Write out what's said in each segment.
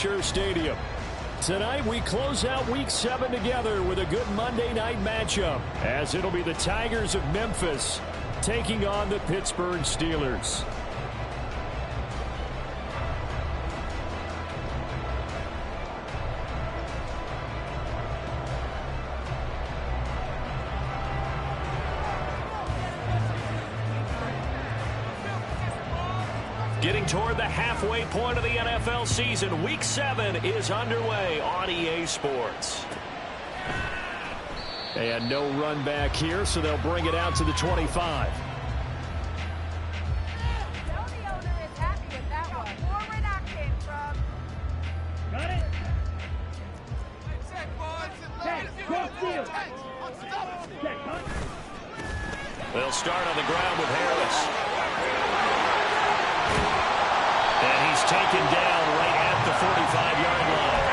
Acrisure Stadium. Tonight we close out Week 7 together with a good Monday night matchup, as it'll be the Tigers of Memphis taking on the Pittsburgh Steelers. Getting toward the halfway point of the NFL season, Week 7 is underway on EA Sports. And no run back here, so they'll bring it out to the 25. Got it? They'll start on the ground with Harris. And he's taken down right at the 45-yard line.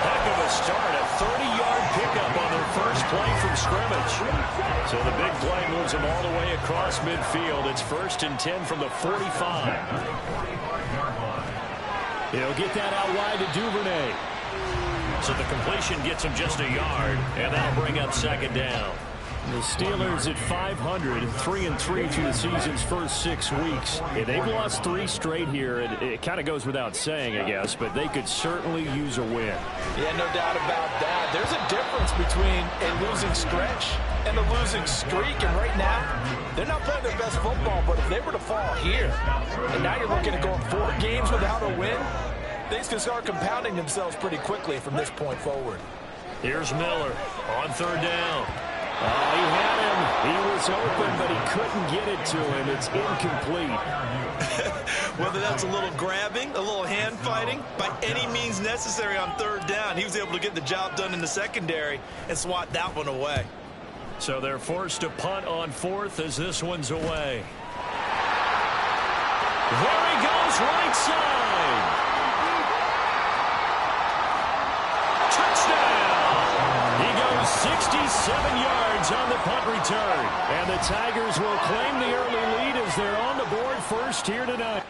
Heck of a start, a 30-yard pickup on their first play from scrimmage. So the big play moves them all the way across midfield. It's 1st and 10 from the 45. He'll get that out wide to Duvernay. So the completion gets him just a yard, and that'll bring up 2nd down. The Steelers at 500, 3-3 through the season's first 6 weeks. They've lost 3 straight here, and it kind of goes without saying, I guess, but they could certainly use a win. Yeah, no doubt about that. There's a difference between a losing stretch and a losing streak, and right now, they're not playing their best football, but if they were to fall here, and now you're looking at going 4 games without a win, things can start compounding themselves pretty quickly from this point forward. Here's Miller on 3rd down. Oh, he had him. He was open, but he couldn't get it to him. It's incomplete. Whether that's a little grabbing, a little hand fighting, by any means necessary on 3rd down, he was able to get the job done in the secondary and swat that one away. So they're forced to punt on 4th as this one's away. There he goes, right side. Touchdown! He goes 67 yards on the punt return. And the Tigers will claim the early lead as they're on the board first here tonight.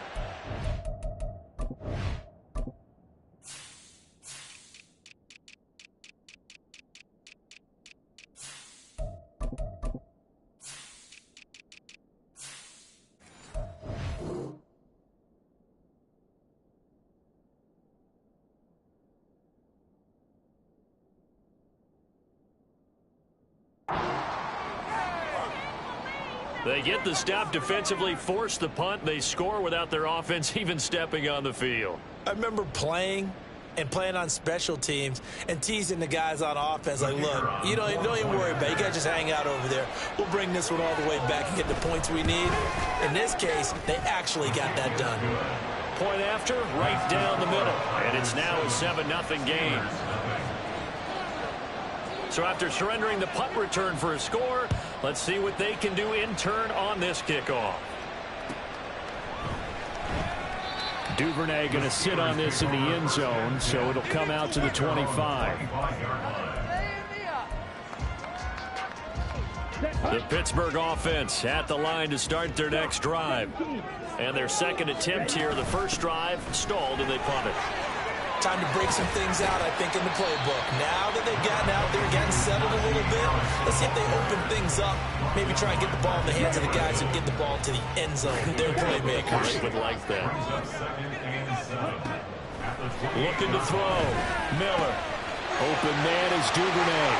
They get the stop defensively, force the punt. They score without their offense even stepping on the field. I remember playing on special teams and teasing the guys on offense like, look, don't even worry about it. You got to just hang out over there. We'll bring this one all the way back and get the points we need. In this case, they actually got that done. Point after, right down the middle. And it's now a 7-0 game. So after surrendering the punt return for a score, let's see what they can do in turn on this kickoff. Duvernay going to sit on this in the end zone, so it'll come out to the 25. The Pittsburgh offense at the line to start their next drive. And their second attempt here, the first drive stalled and they punt it. Time to break some things out, I think, in the playbook. Now that they've gotten out there, getting settled a little bit, let's see if they open things up. Maybe try and get the ball in the hands of the guys who get the ball to the end zone. They're playmakers. They would like that. Looking to throw. Miller. Open man is Duvernay.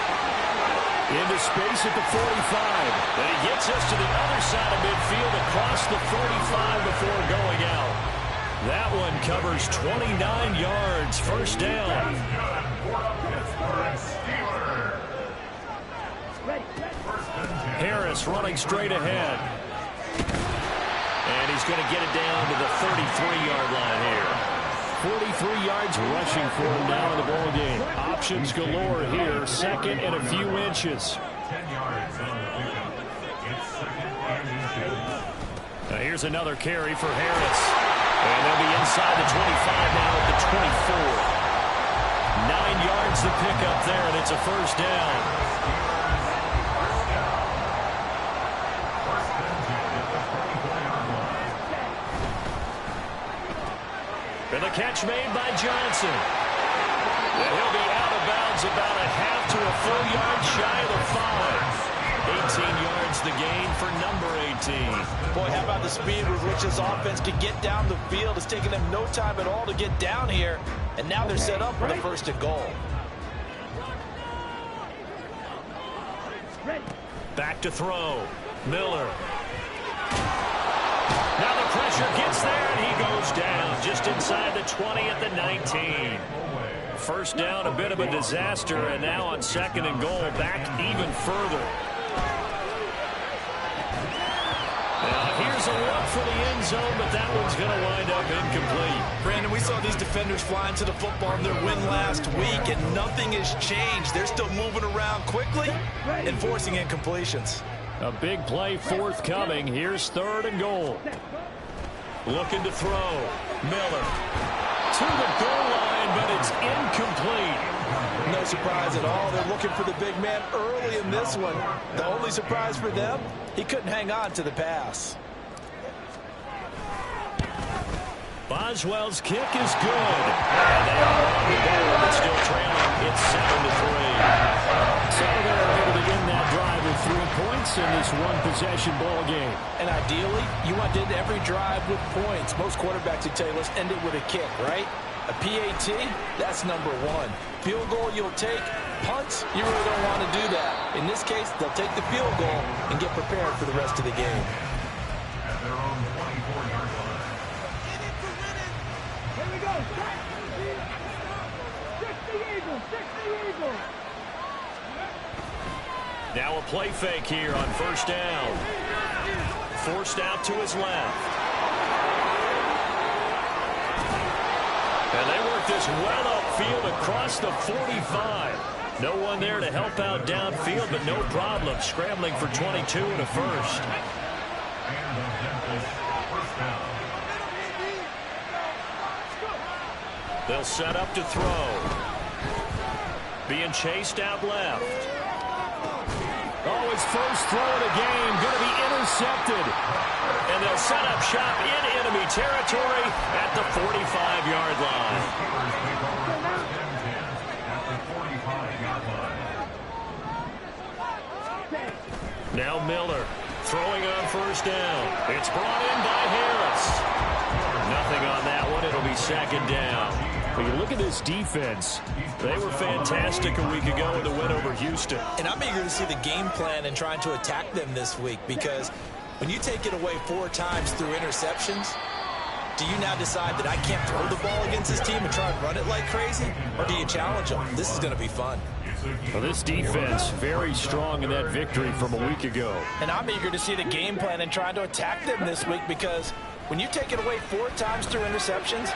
Into space at the 45. And he gets us to the other side of midfield across the 45 before going out. That one covers 29 yards. First down. Harris running straight ahead. And he's going to get it down to the 33-yard line here. 43 yards rushing for him now in the ball game. Options galore here. 2nd and a few inches. Now here's another carry for Harris. And they'll be inside the 25 now at the 24. 9 yards to pick up there, and it's a first down. And the catch made by Johnson. gains about a half to a full yard shy of the 5. 18 yards the gain for number 18. Boy, how about the speed with which this offense can get down the field? It's taken them no time at all to get down here, and now they're set up for the 1st and goal. Back to throw. Miller. Now the pressure gets there, and he goes down just inside the 20 at the 19. First down, a bit of a disaster, and now on 2nd and goal, back even further. Now here's a look for the end zone, but that one's going to wind up incomplete. Brandon, we saw these defenders flying to the football in their win last week, and nothing has changed. They're still moving around quickly and forcing incompletions. A big play forthcoming. Here's 3rd and goal. Looking to throw. Miller to the goal line, but it's incomplete. No surprise at all. They're looking for the big man early in this one. The only surprise for them, he couldn't hang on to the pass. Boswell's kick is good. And they are on the board, but still trailing. It's 7-3. So they're able to end that drive with 3 points in this one-possession ball game. And ideally, you want to end every drive with points. Most quarterbacks would tell you, let's end it with a kick, right? A PAT, that's number 1. Field goal you'll take. Punts, you really don't want to do that. In this case, they'll take the field goal and get prepared for the rest of the game. Now a play fake here on 1st down. Forced out to his left. And they work this well upfield across the 45. No one there to help out downfield, but no problem. Scrambling for 22 and a first. They'll set up to throw. Being chased out left. Oh, his first throw of the game going to be intercepted. And they'll set up shop in enemy territory at the 45-yard line. Now Miller throwing on 1st down. It's brought in by Harris. Nothing on that one. It'll be 2nd down. When you look at this defense, they were fantastic a week ago in the win over Houston. And I'm eager to see the game plan and trying to attack them this week, because when you take it away 4 times through interceptions, do you now decide that I can't throw the ball against this team and try and run it like crazy? Or do you challenge them? This is going to be fun. Well, this defense very strong in that victory from a week ago. And I'm eager to see the game plan and trying to attack them this week, because when you take it away 4 times through interceptions,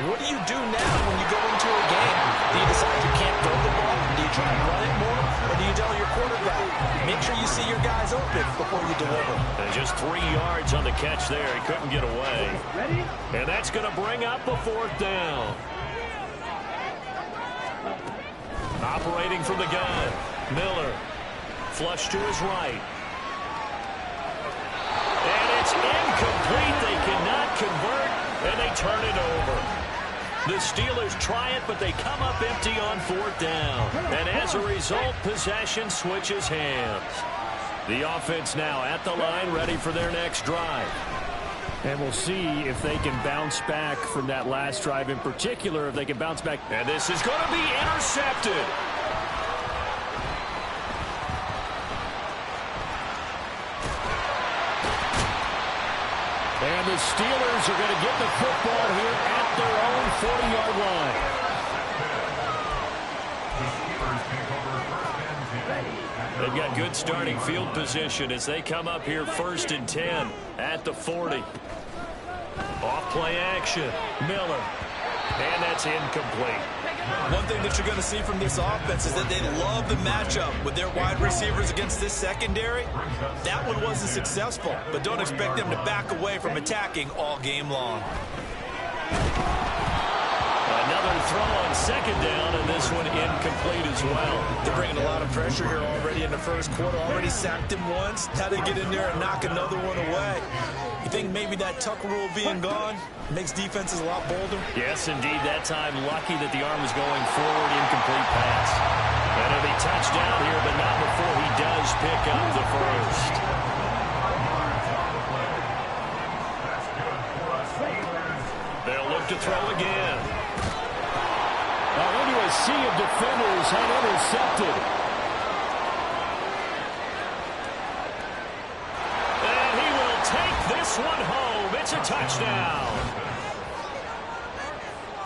what do you do now when you go into a game? Do you decide you can't throw the ball? Do you try and run it more? Or do you tell your quarterback, make sure you see your guys open before you deliver? And just 3 yards on the catch there. He couldn't get away. And that's going to bring up a 4th down. Operating from the gun. Miller. Flush to his right. And it's incomplete. They cannot convert, and they turn it over. The Steelers try it, but they come up empty on 4th down. And as a result, possession switches hands. The offense now at the line, ready for their next drive. And we'll see if they can bounce back from that last drive in particular, if they can bounce back. And this is going to be intercepted. And the Steelers are going to get the football here at their own 40-yard line. They've got good starting field position as they come up here 1st and 10 at the 40. Off play action. Miller. And that's incomplete. One thing that you're going to see from this offense is that they love the matchup with their wide receivers against this secondary. That one wasn't successful, but don't expect them to back away from attacking all game long. Another throw on second down, and this one incomplete as well. They're bringing a lot of pressure here already in the first quarter. Already sacked him once. How to get in there and knock another one away. You think maybe that tuck rule being gone makes defenses a lot bolder? Yes, indeed. That time, lucky that the arm was going forward. Incomplete pass. And it'll be touchdown here, but not before he does pick up the first. They'll look to throw again. Into a sea of defenders and intercepted. And he will take this one home. It's a touchdown.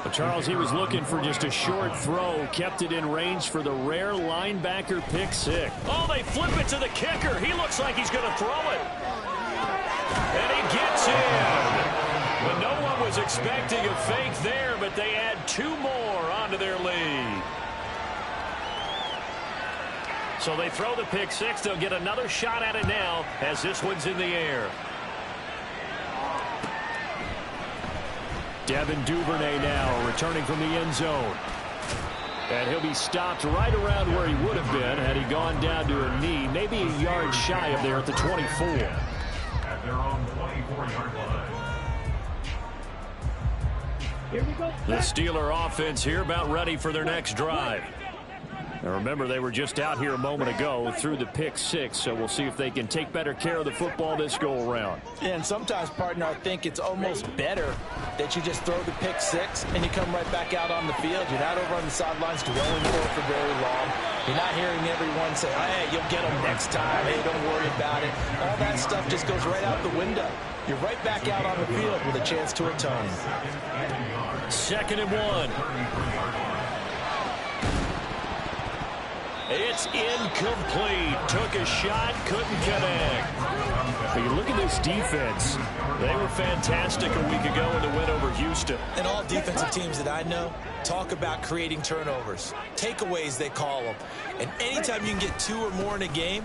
But Charles, he was looking for just a short throw, kept it in range for the rare linebacker pick six. Oh, they flip it to the kicker. He looks like he's going to throw it. And he gets in. But no one was expecting a fake there, but they add two more onto their lead. So they throw the pick six. They'll get another shot at it now as this one's in the air. Devin Duvernay now returning from the end zone. And he'll be stopped right around where he would have been had he gone down to a knee, maybe a yard shy of there at the 24. At their own 24-yard line. The Steeler offense here about ready for their next drive. Now remember, they were just out here a moment ago through the pick six, so we'll see if they can take better care of the football this go around. Yeah, and sometimes, partner, I think it's almost better that you just throw the pick six and you come right back out on the field. You're not over on the sidelines dwelling for very long. You're not hearing everyone say, hey, you'll get them next time. Hey, don't worry about it. All that stuff just goes right out the window. You're right back out on the field with a chance to atone. 2nd and 1. It's incomplete. Took a shot, couldn't connect. But you look at this defense. They were fantastic a week ago in the win over Houston. And all defensive teams that I know talk about creating turnovers. Takeaways, they call them. And anytime you can get 2 or more in a game,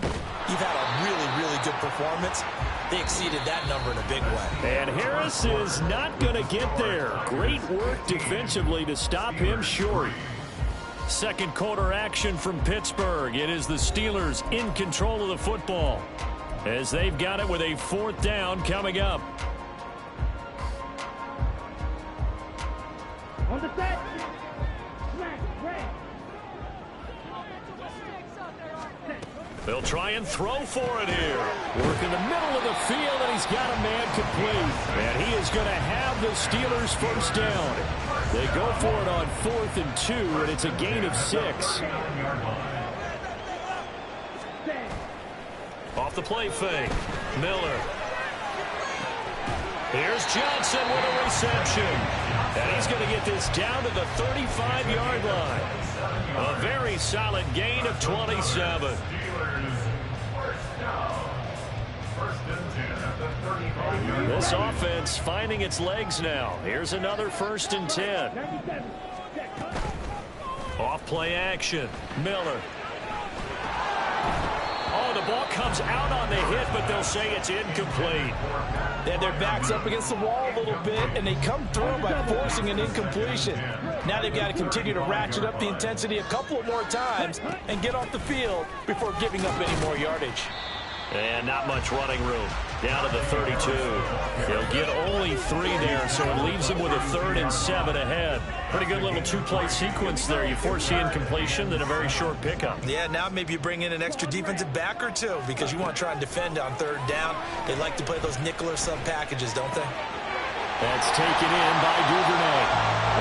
you've had a really, really good performance. They exceeded that number in a big way. And Harris is not going to get there. Great work defensively to stop him short. Second quarter action from Pittsburgh. It is the Steelers in control of the football as they've got it with a 4th down coming up. On the set. They'll try and throw for it here. Work in the middle of the field, and he's got a man complete. And he is going to have the Steelers first down. They go for it on 4th and 2, and it's a gain of 6. Off the play fake. Miller. Here's Johnson with a reception. And he's going to get this down to the 35-yard line. A very solid gain of 27. This offense finding its legs now. Here's another 1st and 10. Off play action. Miller. Oh, the ball comes out on the hit, but they'll say it's incomplete. Yeah, their back's up against the wall a little bit, and they come through by forcing an incompletion. Now they've got to continue to ratchet up the intensity a couple of more times and get off the field before giving up any more yardage. And not much running room. Down to the 32. They'll get only 3 there, so it leaves them with a 3rd and 7 ahead. Pretty good little 2-play sequence there. You force the incompletion, then a very short pickup. Yeah, now maybe you bring in an extra defensive back or 2 because you want to try and defend on 3rd down. They like to play those nickel or sub packages, don't they? That's taken in by Duvernay.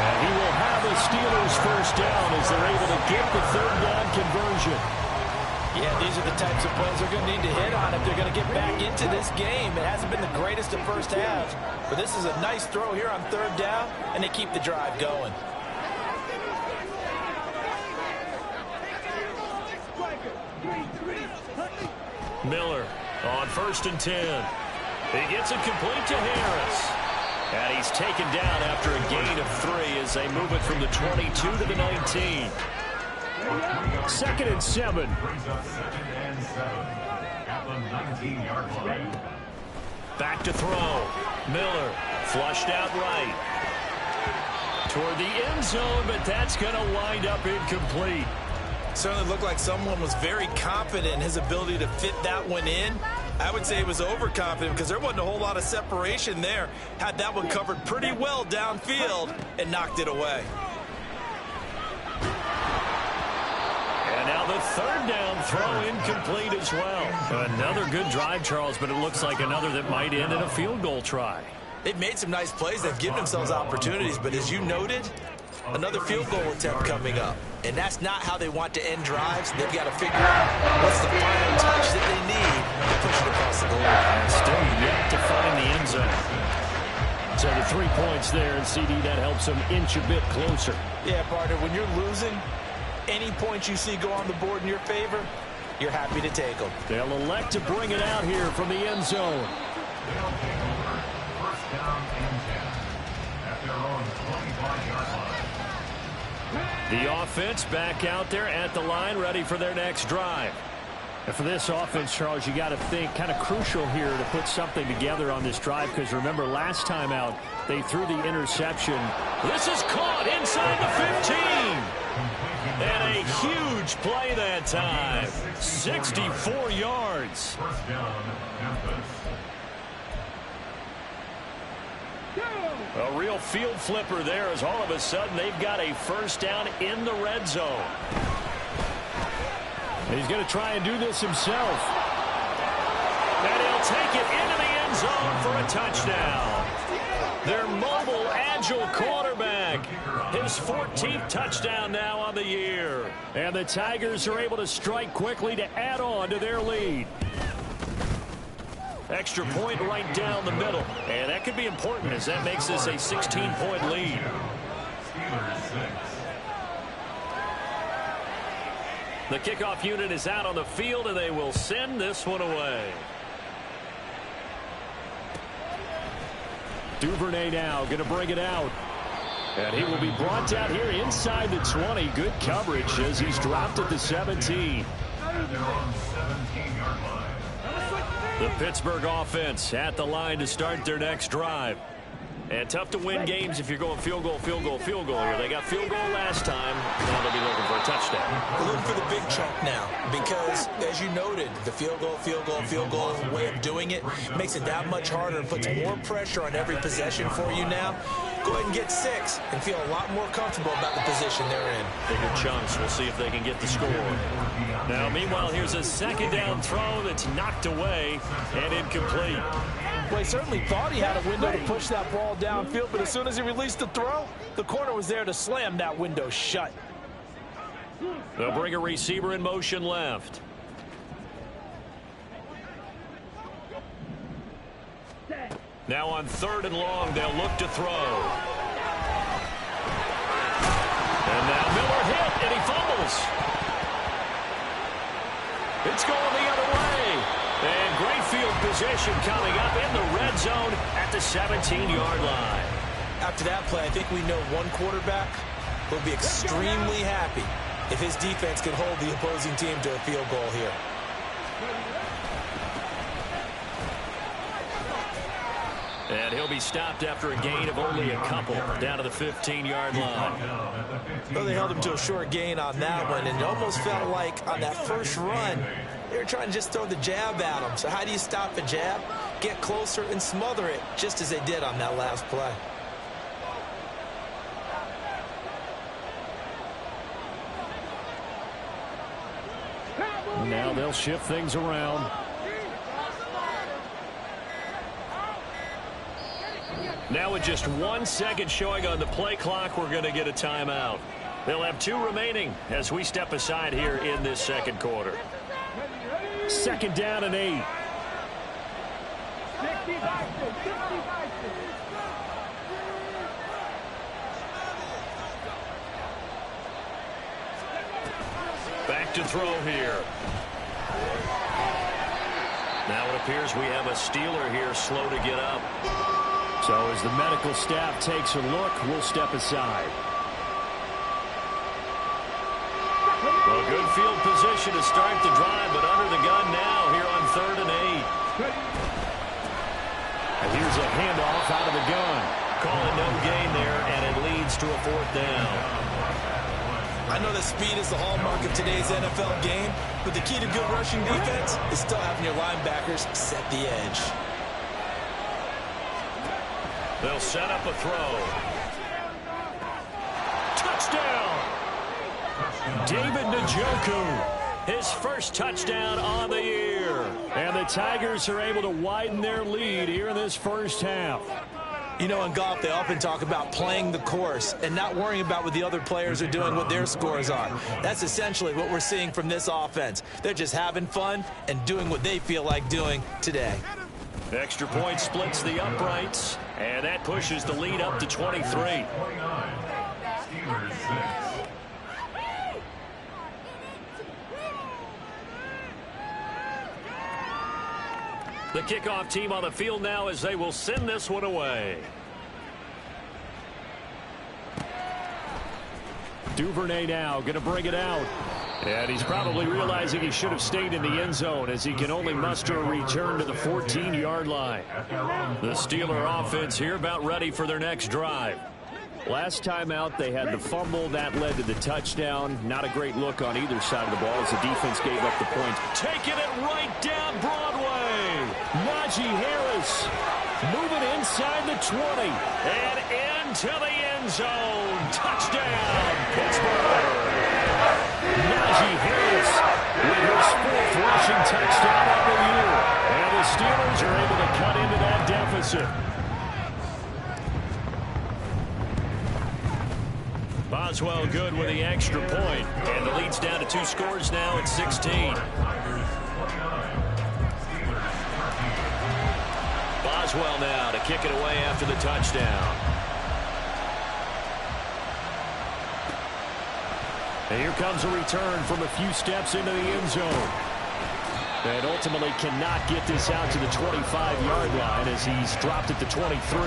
And he will have the Steelers first down as they're able to get the 3rd down conversion. Yeah, these are the types of plays they're going to need to hit on if they're going to get back into this game. It hasn't been the greatest of first halves, but this is a nice throw here on 3rd down, and they keep the drive going. Miller on 1st and 10. He gets it complete to Harris. And he's taken down after a gain of 3 as they move it from the 22 to the 19. 2nd and 7. Back to throw. Miller flushed out right. toward the end zone, but that's going to wind up incomplete. Certainly looked like someone was very confident in his ability to fit that one in. I would say he was overconfident because there wasn't a whole lot of separation there. Had that one covered pretty well downfield and knocked it away. And now the third down throw incomplete as well. Another good drive, Charles, but it looks like another that might end in a field goal try. They've made some nice plays. They've given themselves opportunities, but as you noted, another field goal attempt coming up. And that's not how they want to end drives. They've got to figure out what's the final touch that they need to push it across the goal line. Still yet to find the end zone. So the 3 points there, and CD, that helps them inch a bit closer. Yeah, partner, when you're losing, any points you see go on the board in your favor, you're happy to take them. They'll elect to bring it out here from the end zone. They'll take over. First down and 10 at their own 25-yard line. The offense back out there at the line, ready for their next drive. And for this offense, Charles, you got to think kind of crucial here to put something together on this drive, because remember last time out they threw the interception. This is caught inside the 15. And a huge play that time. 64 yards. First down, Memphis. A real field flipper there, as all of a sudden they've got a first down in the red zone. And he's going to try and do this himself. And he'll take it into the end zone for a touchdown. Their mobile, agile quarterback. His 14th touchdown now on the year. And the Tigers are able to strike quickly to add on to their lead. Extra point right down the middle. And that could be important, as that makes this a 16-point lead. Steelers 6. The kickoff unit is out on the field, and they will send this one away. Duvernay now going to bring it out. And he will be brought down here inside the 20. Good coverage as he's dropped at the 17. At their own 17-yard line. The Pittsburgh offense at the line to start their next drive. And tough to win games if you're going field goal, field goal, field goal here. They got field goal last time. Now they'll be looking for a touchdown. We're looking for the big chunk now because, as you noted, the field goal way of doing it makes it that much harder and puts more pressure on every possession for you now. Go ahead and get 6 and feel a lot more comfortable about the position they're in. Bigger chunks. We'll see if they can get the score. Now, meanwhile, here's a second down throw that's knocked away and incomplete. Well, he certainly thought he had a window to push that ball downfield, but as soon as he released the throw, the corner was there to slam that window shut. They'll bring a receiver in motion left. Now on 3rd and long, they'll look to throw. And now Miller hit, and he fumbles. It's going the other way. And great field position coming up in the red zone at the 17-yard line. After that play, I think we know one quarterback will be extremely happy if his defense can hold the opposing team to a field goal here. And he'll be stopped after a gain of only a couple down to the 15-yard line. Well, they held him to a short gain on that one, and it almost felt like on that first run, they were trying to just throw the jab at him. So how do you stop a jab? Get closer and smother it, just as they did on that last play. Now they'll shift things around. Now with just 1 second showing on the play clock, we're going to get a timeout. They'll have 2 remaining as we step aside here in this second quarter. Second down and 8. Back to throw here. Now it appears we have a Steeler here slow to get up. So as the medical staff takes a look, we'll step aside. Well, good field position to start the drive, but under the gun now here on 3rd and 8. And here's a handoff out of the gun. calling no gain there, and it leads to a 4th down. I know that speed is the hallmark of today's NFL game, but the key to good rushing defense is still having your linebackers set the edge. They'll set up a throw. Touchdown! David Njoku, his first touchdown on the year. And the Tigers are able to widen their lead here in this first half. You know, in golf, they often talk about playing the course and not worrying about what the other players are doing, what their scores are. That's essentially what we're seeing from this offense. They're just having fun and doing what they feel like doing today. Extra point splits the uprights, and that pushes the lead up to 23. 29. Steelers 6. The kickoff team on the field now as they will send this one away. Duvernay now going to bring it out. And he's probably realizing he should have stayed in the end zone as he can only muster a return to the 14-yard line. The Steeler offense here about ready for their next drive. Last time out, they had the fumble. That led to the touchdown. Not a great look on either side of the ball as the defense gave up the points. Taking it right down Broadway. Najee Harris moving inside the 20 and into the end zone. Touchdown, Pittsburgh. Najee Harris with his 4th rushing touchdown of the year. And the Steelers are able to cut into that deficit. Boswell good with the extra point. And the lead's down to 2 scores now at 16. Boswell now to kick it away after the touchdown. And here comes a return from a few steps into the end zone. And ultimately cannot get this out to the 25-yard line as he's dropped at the 23.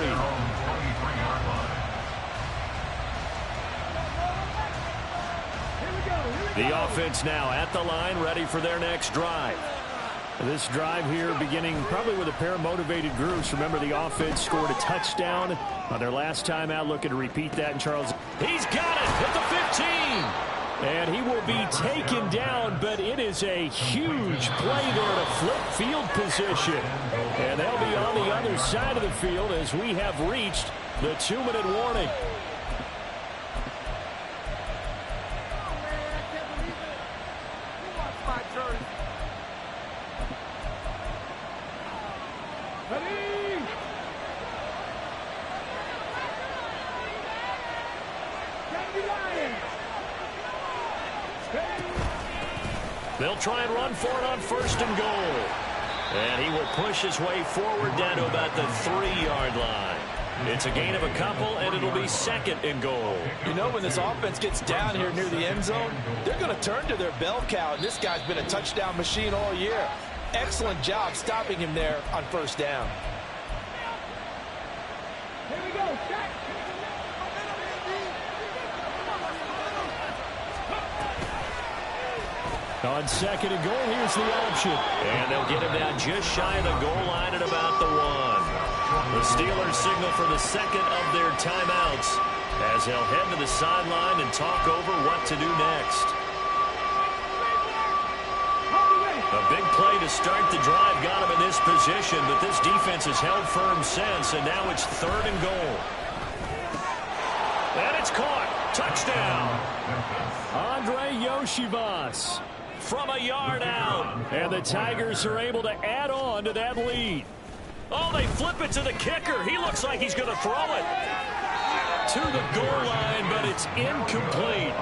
The offense now at the line, ready for their next drive. This drive here beginning probably with a pair of motivated groups. Remember, the offense scored a touchdown on their last time out. Looking to repeat that in Charles. He's got it at the 15. And he will be taken down, but it is a huge play there to flip field position. And they'll be on the other side of the field as we have reached the 2-minute warning. They'll try and run for it on 1st and goal. And he will push his way forward down to about the 3-yard line. It's a gain of a couple, and it'll be 2nd and goal. You know, when this offense gets down here near the end zone, they're going to turn to their bell cow, and this guy's been a touchdown machine all year. Excellent job stopping him there on 1st down. Here we go. On 2nd and goal, here's the option. And they'll get him down just shy of the goal line at about the 1. The Steelers signal for the 2nd of their timeouts as they'll head to the sideline and talk over what to do next. A big play to start the drive got him in this position, but this defense has held firm since, and now it's 3rd and goal. And it's caught. Touchdown. Andre Yoshivas from a yard out. And the Tigers are able to add on to that lead. Oh, they flip it to the kicker. He looks like he's going to throw it to the goal line, but it's incomplete.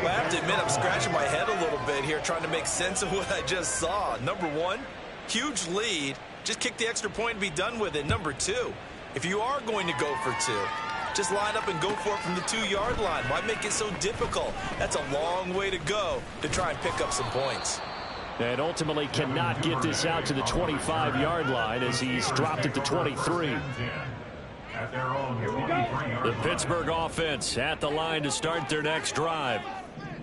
Well, I have to admit, I'm scratching my head a little bit here trying to make sense of what I just saw. Number 1, huge lead. Just kick the extra point and be done with it. Number 2, if you are going to go for 2, just line up and go for it from the 2-yard line. Why make it so difficult? That's a long way to go to try and pick up some points. And ultimately cannot get this out to the 25-yard line as he's dropped at the 23. At their own 23-yard The Pittsburgh offense at the line to start their next drive.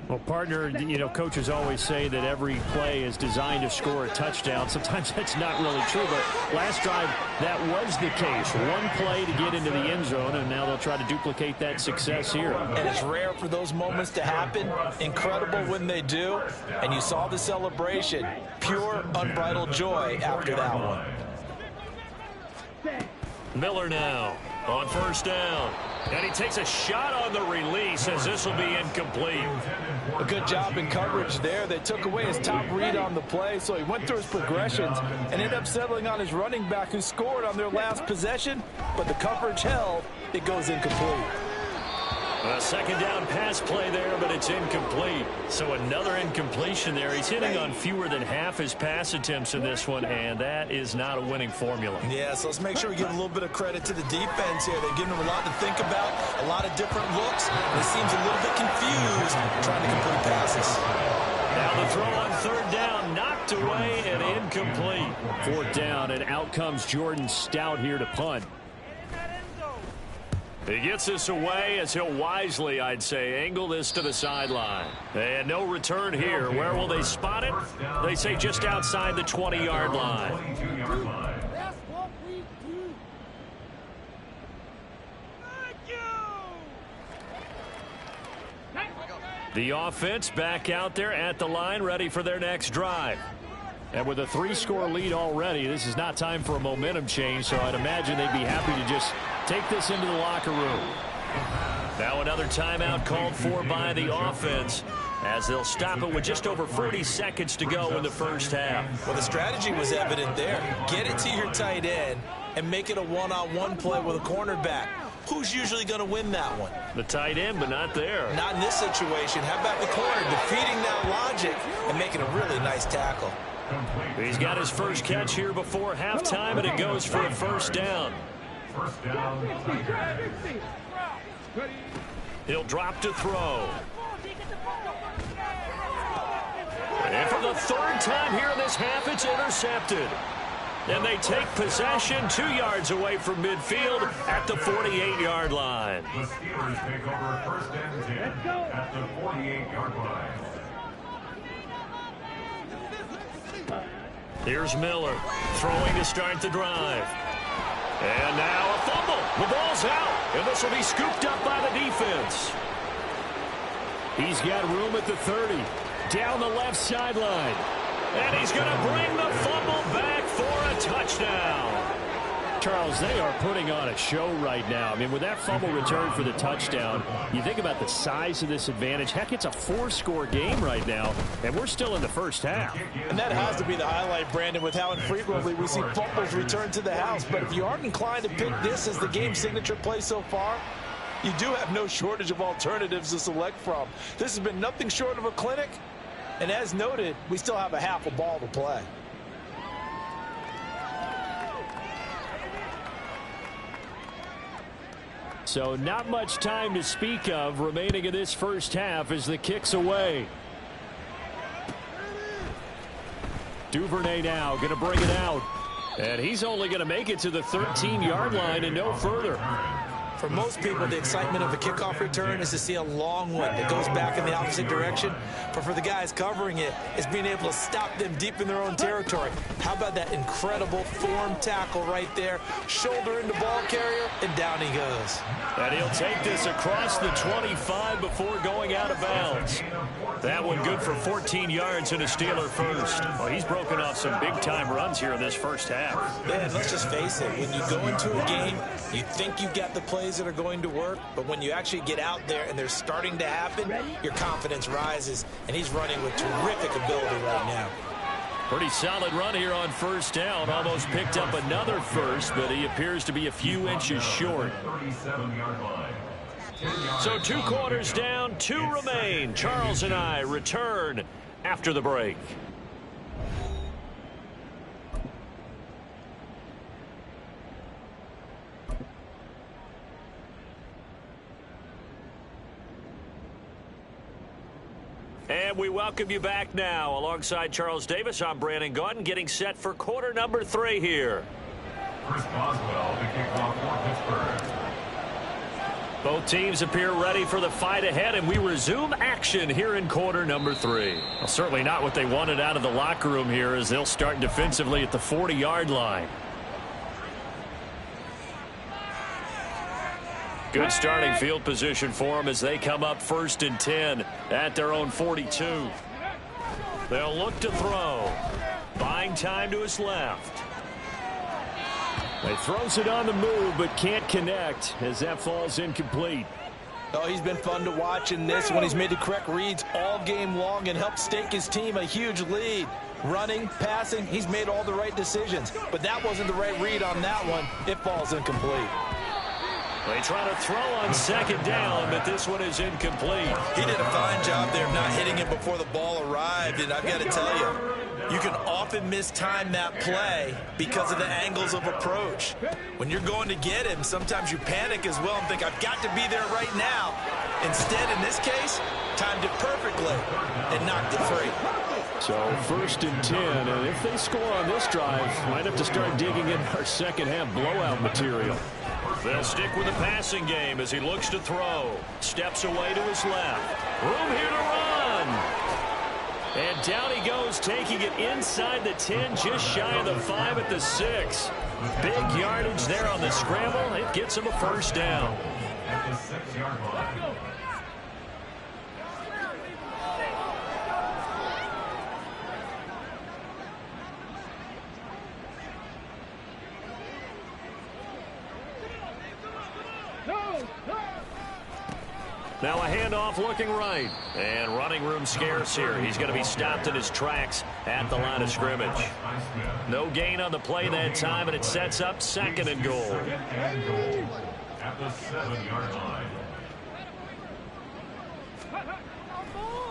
Well, partner, you know, coaches always say that every play is designed to score a touchdown. Sometimes that's not really true, but last drive, that was the case. One play to get into the end zone, and now they'll try to duplicate that success here. And it's rare for those moments to happen. Incredible when they do. And you saw the celebration. Pure, unbridled joy after that one. Miller now on first down. And he takes a shot on the release as this will be incomplete. A good job in coverage there. They took away his top read on the play, so he went through his progressions and ended up settling on his running back who scored on their last possession, but the coverage held. It goes incomplete. A second down pass play there, but it's incomplete. So another incompletion there. He's hitting on fewer than half his pass attempts in this one, and that is not a winning formula. Yeah, so let's make sure we give a little bit of credit to the defense here. They've given him a lot to think about, a lot of different looks, and he seems a little bit confused trying to complete passes. Now the throw on third down, knocked away and incomplete. Fourth down, and out comes Jordan Stout here to punt. He gets this away as he'll wisely, I'd say, angle this to the sideline. And no return here. Where will they spot it? They say just outside the 20-yard line. The offense back out there at the line, ready for their next drive. And with a 3-score lead already, this is not time for a momentum change, so I'd imagine they'd be happy to just take this into the locker room. Now another timeout called for by the offense as they'll stop it with just over 40 seconds to go in the first half. Well, the strategy was evident there. Get it to your tight end and make it a one-on-one play with a cornerback. Who's usually going to win that one? The tight end, but not there. Not in this situation. How about the corner defeating that logic and making a really nice tackle? He's got his first catch here before halftime, and it goes for a first down. First down. He'll drop to throw. And for the third time here in this half, it's intercepted. And they take possession 2 yards away from midfield at the 48-yard line. The Steelers take over first and 10 at the 48-yard line. Here's Miller throwing to start the drive. And now a fumble. The ball's out, and this will be scooped up by the defense. He's got room at the 30, down the left sideline. And he's going to bring the fumble back for a touchdown. Charles, they are putting on a show right now. I mean, with that fumble return for the touchdown, you think about the size of this advantage. Heck, it's a 4-score game right now, and we're still in the first half. And that has to be the highlight, Brandon, with how infrequently we see fumbles return to the house. But if you aren't inclined to pick this as the game signature play so far, you do have no shortage of alternatives to select from. This has been nothing short of a clinic. And as noted, we still have a half a ball to play. So not much time to speak of remaining in this first half as the kick's away. Duvernay now going to bring it out. And he's only going to make it to the 13-yard line and no further. For most people, the excitement of a kickoff return is to see a long one that goes back in the opposite direction. But for the guys covering it, it's being able to stop them deep in their own territory. How about that incredible form tackle right there? Shoulder into ball carrier, and down he goes. And he'll take this across the 25 before going out of bounds. That one good for 14 yards and a Steeler first. Well, he's broken off some big-time runs here in this first half. Yeah, and let's just face it. When you go into a game, you think you've got the plays that are going to work, but when you actually get out there and they're starting to happen, your confidence rises, and he's running with terrific ability right now. Pretty solid run here on first down. Almost picked up another first, but he appears to be a few inches short. 37-yard line. So 2 quarters down, 2 remain. Charles and I return after the break. And we welcome you back now. Alongside Charles Davis, I'm Brandon Gaudin, getting set for quarter number 3 here. Chris Boswell to kick off for Pittsburgh. Both teams appear ready for the fight ahead, and we resume action here in quarter number 3. Well, certainly not what they wanted out of the locker room here, as they'll start defensively at the 40-yard line. Good starting field position for them as they come up 1st and 10 at their own 42. They'll look to throw. Buying time to his left. He throws it on the move, but can't connect as that falls incomplete. Oh, he's been fun to watch in this when he's made the correct reads all game long and helped stake his team a huge lead. Running, passing, he's made all the right decisions. But that wasn't the right read on that one. It falls incomplete. They try to throw on 2nd down, but this one is incomplete. He did a fine job there of not hitting it before the ball arrived, and I've got to tell you, you can often mistime that play because of the angles of approach. When you're going to get him, sometimes you panic as well and think, I've got to be there right now. Instead, in this case, timed it perfectly and knocked it free. So 1st and 10, and if they score on this drive, might have to start digging in our second half blowout material. They'll stick with the passing game as he looks to throw. Steps away to his left. Room here to run. And down he goes, taking it inside the 10, just shy of the 5 at the 6. Big yardage there on the scramble. It gets him a 1st down. At the 6-yard line. Now a handoff looking right. And running room scarce here. He's going to be stopped in his tracks at the line of scrimmage. No gain on the play that time, and it sets up 2nd and goal. At the 7-yard line.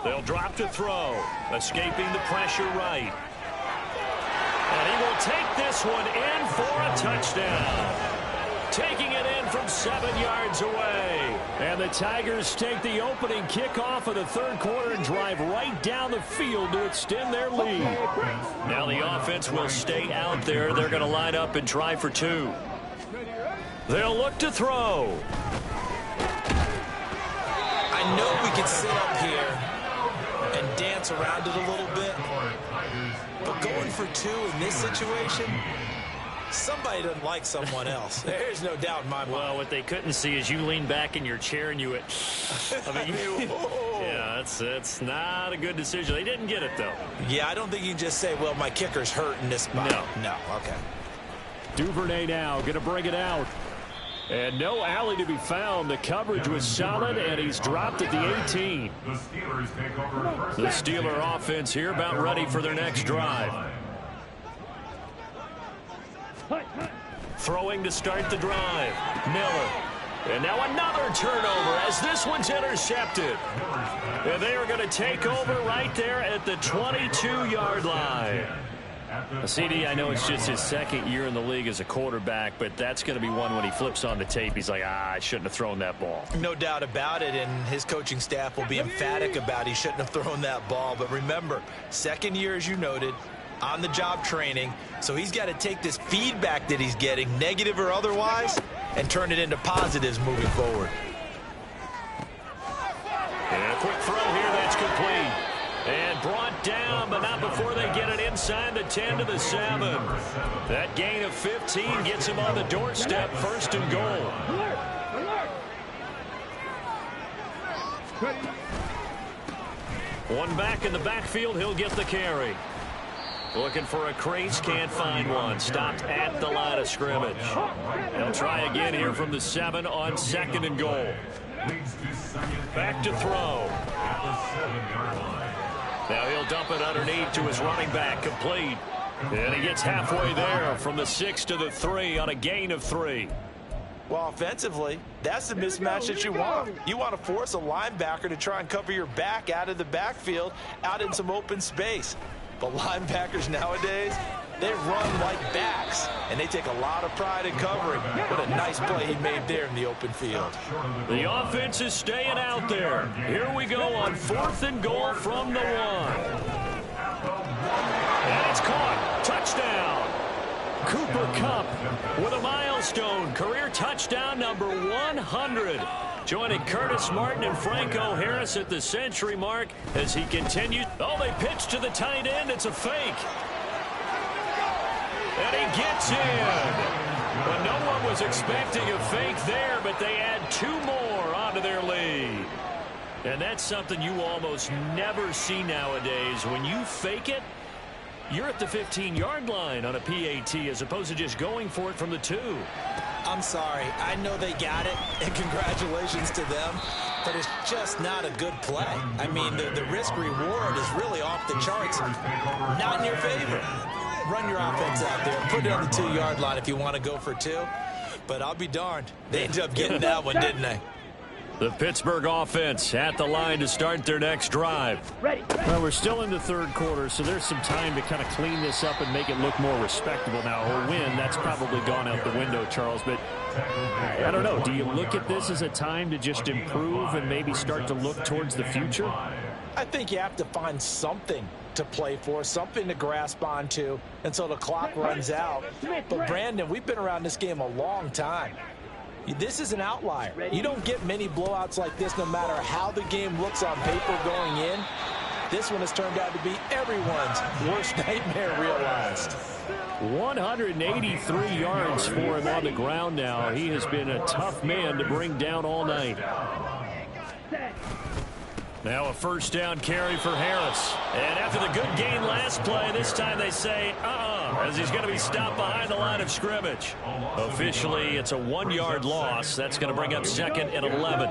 They'll drop to throw. Escaping the pressure right. And he will take this one in for a touchdown. Taking it in from 7 yards away. And the Tigers take the opening kickoff of the 3rd quarter and drive right down the field to extend their lead. Now the offense will stay out there. They're going to line up and try for 2. They'll look to throw. I know we can sit up here and dance around it a little bit, but going for 2 in this situation, somebody doesn't like someone else. There's no doubt in my mind. Well, what they couldn't see is you lean back in your chair and you yeah, it's not a good decision. They didn't get it, though. Yeah, I don't think you can just say, well, my kicker's hurt in this spot. No, okay. Duvernay now going to bring it out. And no alley to be found. The coverage was solid, and he's dropped at the 18. The Steelers take over. The Steeler offense here about ready for their next drive. Throwing to start the drive. Miller. And now another turnover as this one's intercepted. And they are going to take over right there at the 22-yard line. CD, I know it's just his 2nd year in the league as a quarterback, but that's going to be one when he flips on the tape. He's like, I shouldn't have thrown that ball. No doubt about it, and his coaching staff will be emphatic about he shouldn't have thrown that ball. But remember, 2nd year, as you noted, on-the-job training, so he's got to take this feedback that he's getting, negative or otherwise, and turn it into positives moving forward. And a quick throw here that's complete. And brought down, but not before they get it inside the 10 to the 7. That gain of 15 gets him on the doorstep, 1st and goal. One back in the backfield, he'll get the carry. Looking for a crease, can't find one. Stopped at the line of scrimmage. They'll try again here from the 7 on 2nd and goal. Back to throw. Now he'll dump it underneath to his running back, complete. And he gets halfway there from the 6 to the 3 on a gain of 3. Well, offensively, that's the mismatch that you want. You want to force a linebacker to try and cover your back out of the backfield, out in some open space. But linebackers nowadays, they run like backs, and they take a lot of pride in covering. What a nice play he made there in the open field. The offense is staying out there. Here we go on 4th and goal from the 1. And it's caught. Touchdown. Cooper Kupp with a milestone career touchdown number 100. Joining Curtis Martin and Franco Harris at the century mark as he continues. Oh, they pitch to the tight end. It's a fake. And he gets in. Well, no one was expecting a fake there, but they add 2 more onto their lead. And that's something you almost never see nowadays. When you fake it, you're at the 15-yard line on a PAT as opposed to just going for it from the 2. I'm sorry. I know they got it, and congratulations to them, but it's just not a good play. I mean, the risk-reward is really off the charts. Not in your favor. Run your offense out there. Put it on the 2-yard line if you want to go for 2. But I'll be darned. They ended up getting that one, didn't they? The Pittsburgh offense at the line to start their next drive. Well, we're still in the third quarter, so there's some time to kind of clean this up and make it look more respectable now. A win, that's probably gone out the window, Charles. But I don't know. Do you look at this as a time to just improve and maybe start to look towards the future? I think you have to find something to play for, something to grasp onto until the clock runs out. But, Brandon, we've been around this game a long time. This is an outlier. You don't get many blowouts like this no matter how the game looks on paper going in. This one has turned out to be everyone's worst nightmare realized. 183 yards for him on the ground now. He has been a tough man to bring down all night. Now a first down carry for Harris. And after the good gain last play, this time they say, as he's going to be stopped behind the line of scrimmage. Officially, it's a 1-yard loss. That's going to bring up 2nd and 11.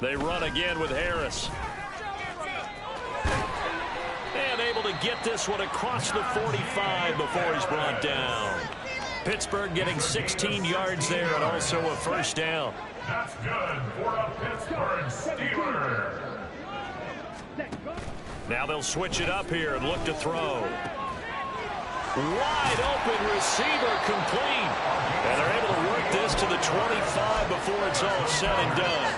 They run again with Harris. And able to get this one across the 45 before he's brought down. Pittsburgh getting 16 yards there and also a first down. That's good for a Pittsburgh Steelers. Now they'll switch it up here and look to throw. Wide open receiver complete. And they're able to work this to the 25 before it's all said and done.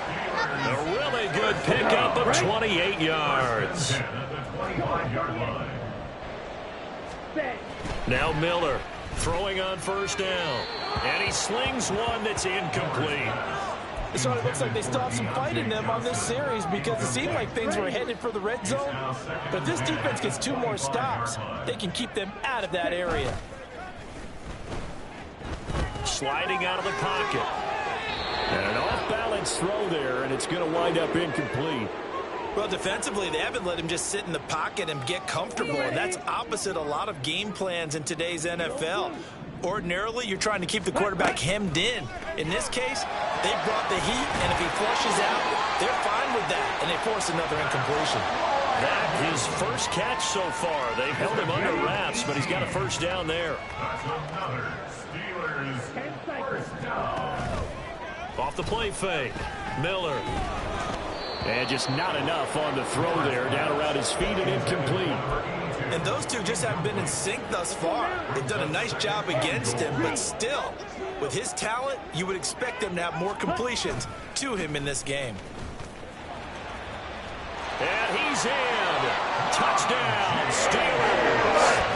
A really good pickup of 28 yards. Now Miller throwing on first down. And he slings one that's incomplete. So it looks like they still have some fight in them on this series because it seemed like things were headed for the red zone. But if this defense gets 2 more stops, they can keep them out of that area. Sliding out of the pocket. And an off-balance throw there, and it's going to wind up incomplete. Well, defensively, they haven't let him just sit in the pocket and get comfortable, and that's opposite a lot of game plans in today's NFL. Ordinarily, you're trying to keep the quarterback hemmed in. In this case, they brought the heat, and if he flushes out, they're fine with that, and they force another incompletion. That his first catch so far. They've held him under wraps, but he's got a first down there. That's another Steelers first down. Off the play fake. Miller. And just not enough on the throw there. Down around his feet and incomplete. And those two just haven't been in sync thus far. They've done a nice job against him, but still, with his talent, you would expect them to have more completions to him in this game. And he's in. Touchdown, Steelers.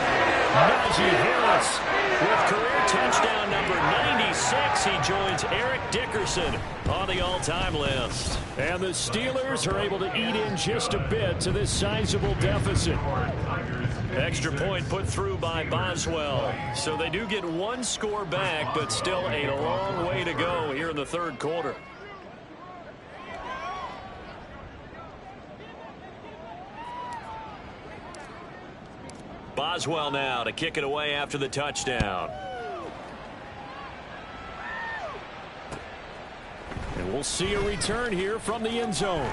Najee Harris with career touchdown number 96. He joins Eric Dickerson on the all-time list. And the Steelers are able to eat in just a bit to this sizable deficit. Extra point put through by Boswell. So they do get 1 score back, but still a long way to go here in the third quarter. Boswell now to kick it away after the touchdown. And we'll see a return here from the end zone.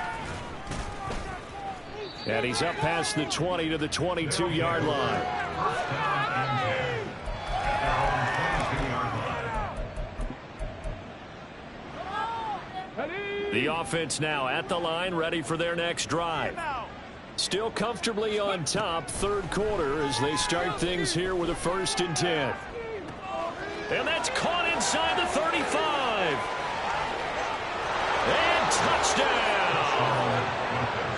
And he's up past the 20 to the 22-yard line. The offense now at the line, ready for their next drive. Still comfortably on top, third quarter, as they start things here with a 1st and 10. And that's caught inside the 35. And touchdown!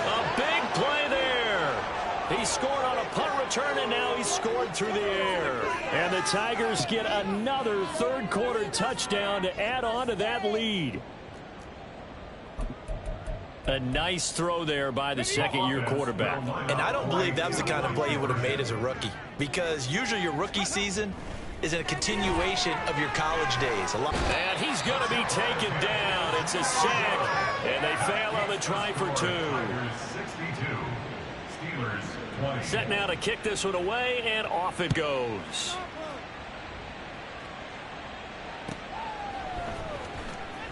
A big play there. He scored on a punt return, and now he's scored through the air. And the Tigers get another third-quarter touchdown to add on to that lead. A nice throw there by the second-year quarterback. And I don't believe that was the kind of play he would have made as a rookie, because usually your rookie season is a continuation of your college days. And he's going to be taken down. It's a sack, and they fail on the try for 2. Set now to kick this one away, and off it goes.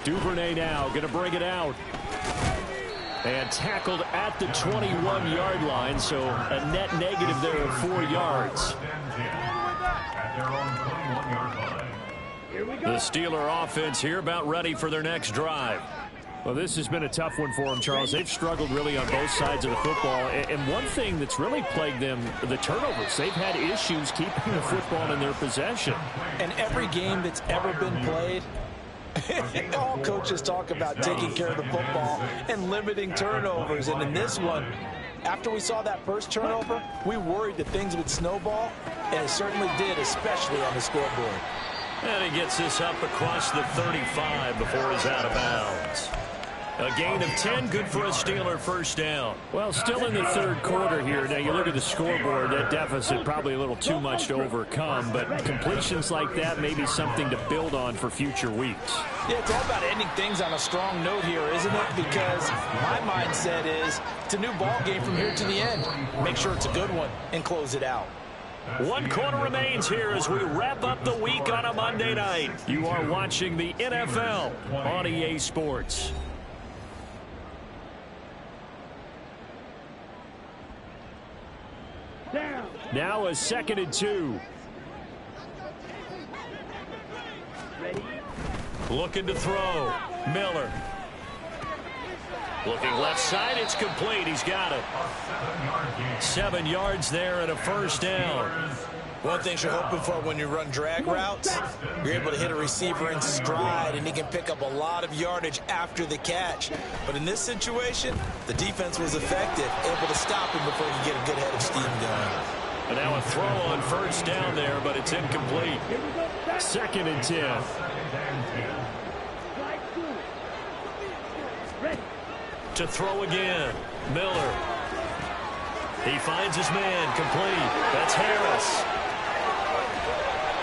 Duvernay now going to bring it out. And tackled at the 21-yard line, so a net negative there of 4 yards. The Steeler offense here about ready for their next drive. Well, this has been a tough one for them, Charles. They've struggled really on both sides of the football. And one thing that's really plagued them, the turnovers. They've had issues keeping the football in their possession. And every game that's ever been played, all coaches talk about taking care of the football and limiting turnovers. And in this one, after we saw that first turnover, we worried that things would snowball, and it certainly did, especially on the scoreboard. And he gets this up across the 35 before he's out of bounds. A gain of 10, good for a Steeler first down. Well, still in the third quarter here. Now, you look at the scoreboard, that deficit probably a little too much to overcome, but completions like that may be something to build on for future weeks. Yeah, it's all about ending things on a strong note here, isn't it? Because my mindset is it's a new ball game from here to the end. Make sure it's a good one and close it out. 1 quarter remains here as we wrap up the week on a Monday night. You are watching the NFL on EA Sports. Now a 2nd and 2. Looking to throw. Miller. Looking left side. It's complete. He's got it. 7 yards there and a first down. One thing you're hoping for when you run drag routes, you're able to hit a receiver in stride, and he can pick up a lot of yardage after the catch. But in this situation, the defense was effective, able to stop him before he could get a good head of steam going. And now a throw on first down there, but it's incomplete. 2nd and 10. To throw again. Miller. He finds his man. Complete. That's Harris.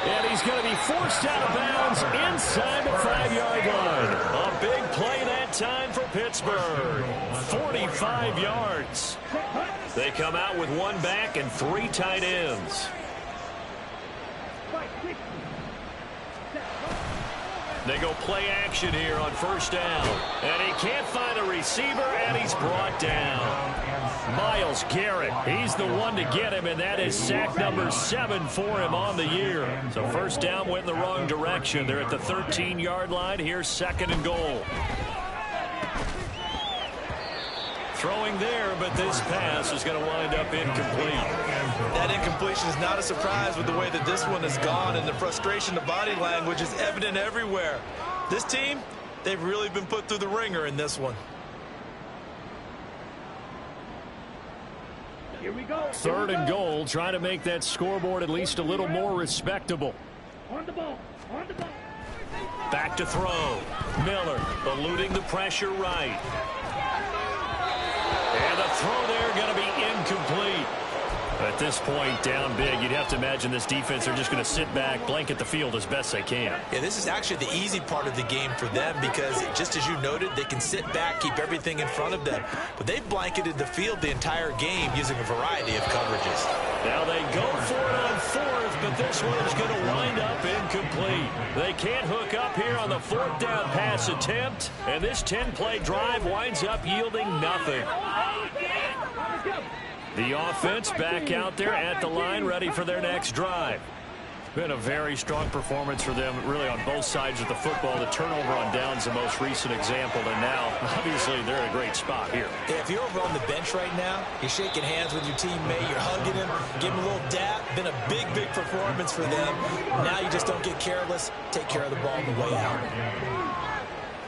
And he's going to be forced out of bounds inside the 5-yard line. A big play that time for Pittsburgh. 45 yards. They come out with 1 back and 3 tight ends. They go play action here on first down. And he can't find a receiver, and he's brought down. Myles Garrett, he's the one to get him, and that is sack number 7 for him on the year. So first down went in the wrong direction. They're at the 13-yard line. Here's 2nd and goal. Throwing there, but this pass is going to wind up incomplete. That incompletion is not a surprise with the way that this one has gone, and the frustration of body language is evident everywhere. This team, they've really been put through the ringer in this one. Here we go. 3rd and goal, trying to make that scoreboard at least a little more respectable. On the ball. On the ball. Back to throw. Miller eluding the pressure right. And the throw there going to be incomplete. At this point, down big, you'd have to imagine this defense are just going to sit back, blanket the field as best they can. Yeah, this is actually the easy part of the game for them because, just as you noted, they can sit back, keep everything in front of them. But they've blanketed the field the entire game using a variety of coverages. Now they go for it on 4th, but this one is going to wind up incomplete. They can't hook up here on the 4th down pass attempt, and this 10-play drive winds up yielding nothing. The offense back out there at the line, ready for their next drive. Been a very strong performance for them, really, on both sides of the football. The turnover on downs the most recent example, and now, obviously, they're in a great spot here. Yeah, if you're over on the bench right now, you're shaking hands with your teammate, you're hugging him, giving him a little dap. Been a big, big performance for them. Now you just don't get careless. Take care of the ball on the way out.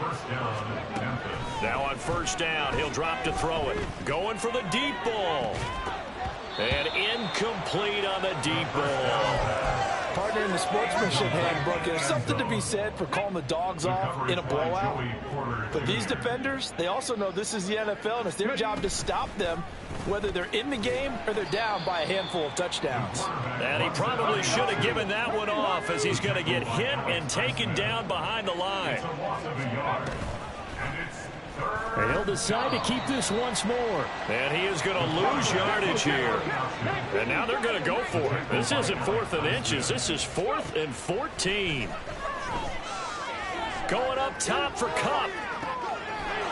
First down, Memphis. Now on first down, he'll drop to throw it. Going for the deep ball. And incomplete on the deep ball. Partner, in the sportsmanship handbook, there's something to be said for calling the dogs off in a blowout. But these defenders, they also know this is the NFL, and it's their job to stop them, whether they're in the game or they're down by a handful of touchdowns. And he probably should have given that one off, as he's going to get hit and taken down behind the line. And he'll decide to keep this once more. And he is going to lose yardage here. And now they're going to go for it. This isn't 4th and inches. This is 4th and 14. Going up top for Kupp.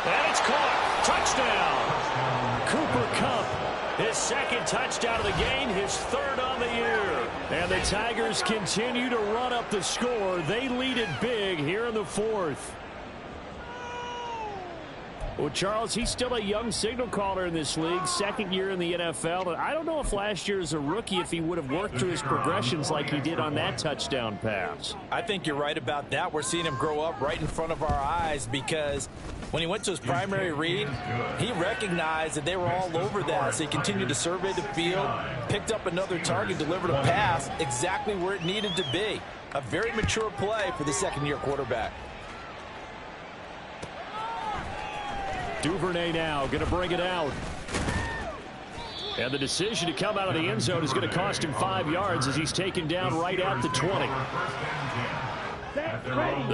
And it's caught. Touchdown. Cooper Kupp, his second touchdown of the game, his 3rd on the year. And the Tigers continue to run up the score. They lead it big here in the 4th. Well, Charles, he's still a young signal caller in this league, 2nd year in the NFL. And I don't know if last year as a rookie, if he would have worked through his progressions like he did on that touchdown pass. I think you're right about that. We're seeing him grow up right in front of our eyes, because when he went to his primary read, he recognized that they were all over that. So he continued to survey the field, picked up another target, delivered a pass exactly where it needed to be. A very mature play for the 2nd-year quarterback. Duvernay now going to bring it out. And the decision to come out of the end zone is going to cost him 5 yards as he's taken down right at the 20.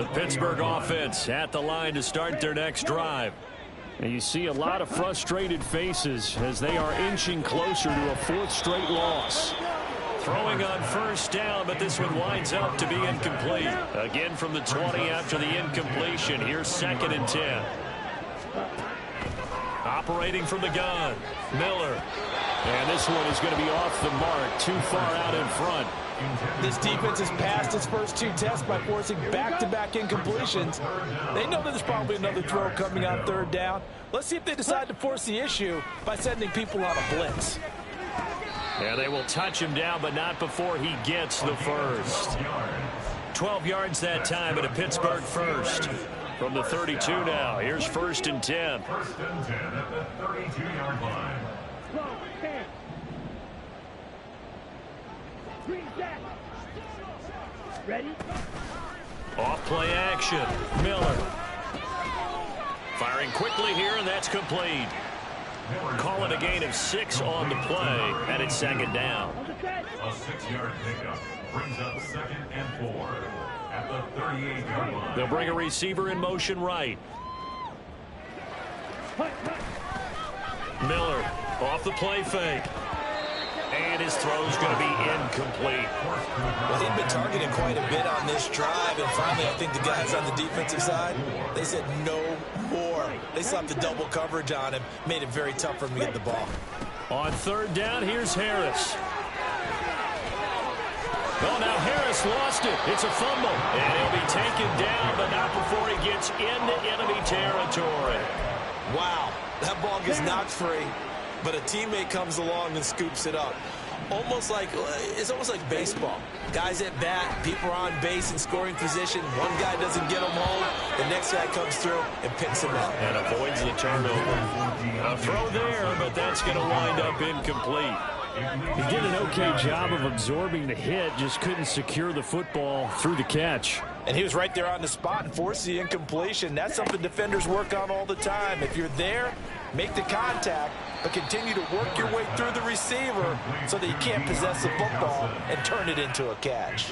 The Pittsburgh offense at the line to start their next drive. And you see a lot of frustrated faces as they are inching closer to a 4th straight loss. Throwing on first down, but this one winds up to be incomplete. Again from the 20 after the incompletion. Here's 2nd and 10. Operating from the gun, Miller. And this one is going to be off the mark, too far out in front. This defense has passed its first 2 tests by forcing back-to-back incompletions. They know that there's probably another throw coming on 3rd down. Let's see if they decide to force the issue by sending people on a blitz. And they will touch him down, but not before he gets the first. 12 yards that time, and a Pittsburgh first. From the 32 now, here's 1st and 10. 1st and 10 at the 32-yard line. Ready? Off play action, Miller. Firing quickly here, and that's complete. Call it a gain of 6 on the play, and it's 2nd down. A 6-yard pickup brings up 2nd and 4. At the 38-yard line. They'll bring a receiver in motion right. Miller off the play fake. And his throw's going to be incomplete. Well, he'd been targeted quite a bit on this drive, and finally I think the guys on the defensive side, they said no more. They slapped the double coverage on him, made it very tough for him to get the ball. On 3rd down, here's Harris. Oh, now Harris lost it. It's a fumble. And he'll be taken down, but not before he gets into enemy territory. Wow, that ball gets knocked free, but a teammate comes along and scoops it up. It's almost like baseball. Guys at bat, people are on base in scoring position. One guy doesn't get them home. The next guy comes through and picks him up. And avoids the turnover. A throw there, but that's going to wind up incomplete. He did an okay job of absorbing the hit, just couldn't secure the football through the catch. And he was right there on the spot and forced the incompletion. That's something defenders work on all the time. If you're there, make the contact, but continue to work your way through the receiver so that you can't possess the football and turn it into a catch.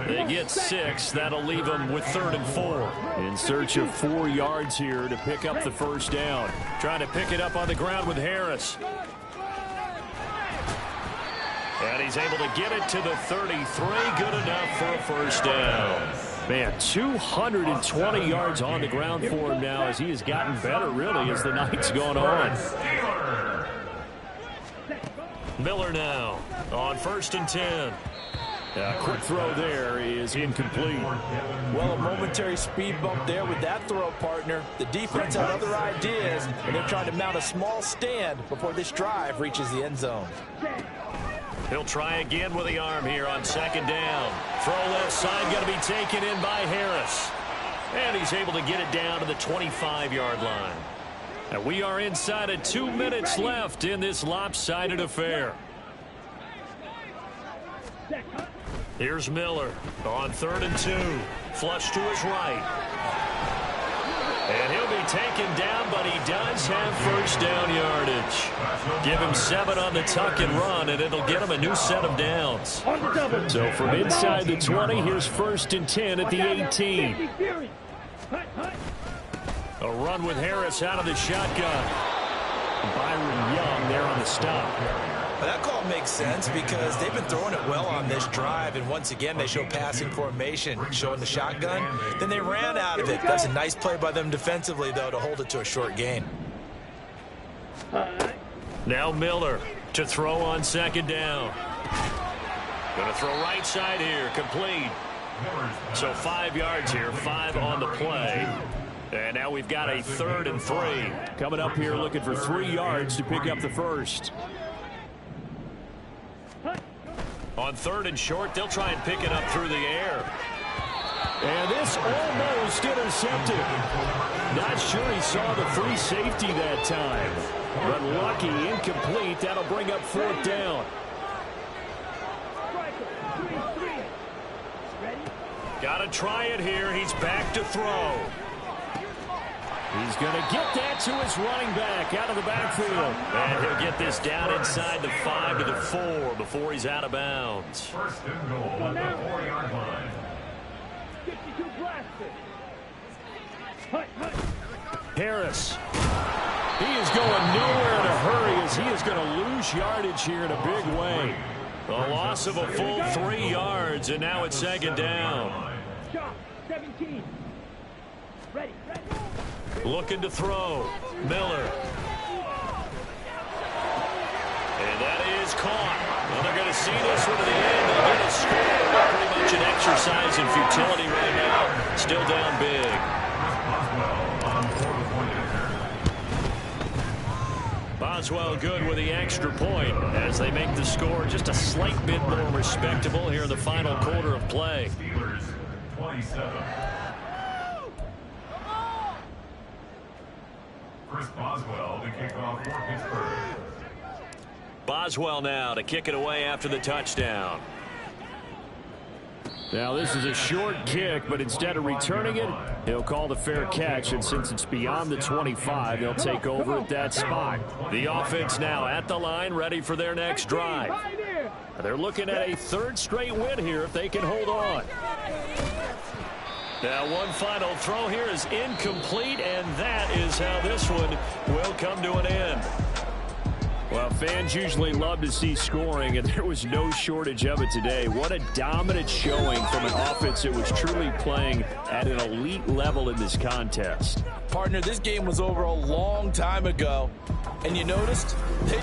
They get 6. That'll leave them with 3rd and 4. In search of 4 yards here to pick up the first down. Trying to pick it up on the ground with Harris. And he's able to get it to the 33. Good enough for a first down. Man, 220 yards on the ground for him now as he has gotten better, really, as the night's gone on. Miller now on 1st and 10. A quick throw there is incomplete. Well, a momentary speed bump there with that throw, partner. The defense had other ideas, and they're trying to mount a small stand before this drive reaches the end zone. He'll try again with the arm here on 2nd down. Throw left side going to be taken in by Harris. And he's able to get it down to the 25-yard line. And we are inside of 2 minutes left in this lopsided affair. Here's Miller on 3rd and 2. Flush to his right. And he'll be taken down, but he does have first down yardage. Give him 7 on the tuck and run, and it'll get him a new set of downs. So from inside the 20, here's 1st and 10 at the 18. A run with Harris out of the shotgun. Byron Young there on the stop. Well, that call makes sense because they've been throwing it well on this drive, and once again they show passing formation, showing the shotgun. Then they ran out of it. That's a nice play by them defensively, though, to hold it to a short gain. Now Miller to throw on 2nd down. Going to throw right side here, complete. So 5 yards here, 5 on the play. And now we've got a 3rd and 3. Coming up here looking for 3 yards to pick up the first. On 3rd and short, they'll try and pick it up through the air. And this almost intercepted. Not sure he saw the free safety that time. But lucky, incomplete. That'll bring up 4th down. Got to try it here. He's back to throw. He's going to get that to his running back out of the backfield. And he'll get this down inside the 5 to the 4 before he's out of bounds. 1st and goal at the 4-yard line. 52 blasted. Harris. He is going nowhere in a hurry as he is going to lose yardage here in a big way. A loss of a full 3 yards, and now it's 2nd down. Shot 17. Ready. Looking to throw. Miller. And that is caught. Well, they're going to see this one to the end. They'll get a score. Pretty much an exercise in futility right now. Still down big. Boswell good with the extra point as they make the score just a slight bit more respectable here in the final quarter of play. Steelers 27. Chris Boswell to kick off for Pittsburgh. Boswell now to kick it away after the touchdown. Now this is a short kick, but instead of returning it, he'll call the fair catch, and since it's beyond the 25, they'll take over at that spot. The offense now at the line, ready for their next drive. They're looking at a 3rd straight win here if they can hold on. Now one final throw here is incomplete, and that is how this one will come to an end. Well, fans usually love to see scoring, and there was no shortage of it today. What a dominant showing from an offense that was truly playing at an elite level in this contest. Partner, this game was over a long time ago, and you noticed they did